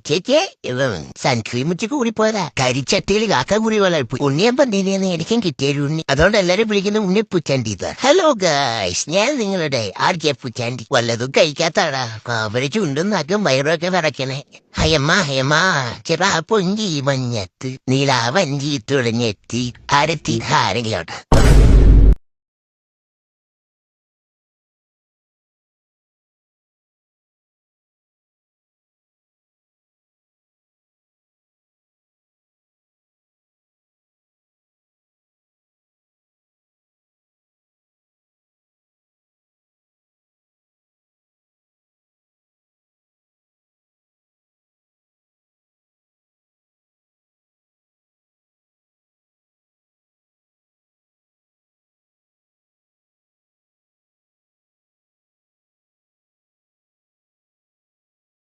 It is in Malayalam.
ചേച്ചി സൺക്രീം വെച്ച് കൂടിപ്പോയതാ. കരിച്ചട്ടിയിൽ കാക്ക കൂടി പോലെ ഉണ്ണിയപ്പം തിരിയെന്ന് എനിക്കും കിട്ടിയൊരു ഉണ്ണി. അതുകൊണ്ട് എല്ലാരും വിളിക്കുന്ന ഉണ്ണിപ്പുച്ചാണ്ടി. ഹലോ ഗായ്സ്, ഞാൻ നിങ്ങളുടെ RJ പുച്ചാണ്ടി. വല്ലതും കഴിക്കാത്താടാ. അവരെ ചുണ്ടും നാക്കും വയറൊക്കെ വിറയ്ക്കണേ. ഹയമ്മ ചെറ പൊഞ്ചി മഞ്ഞത്ത് നീലാവഞ്ചി തുഴഞ്ഞെത്തി ആരെത്തി ആരെങ്കിലോട്ട്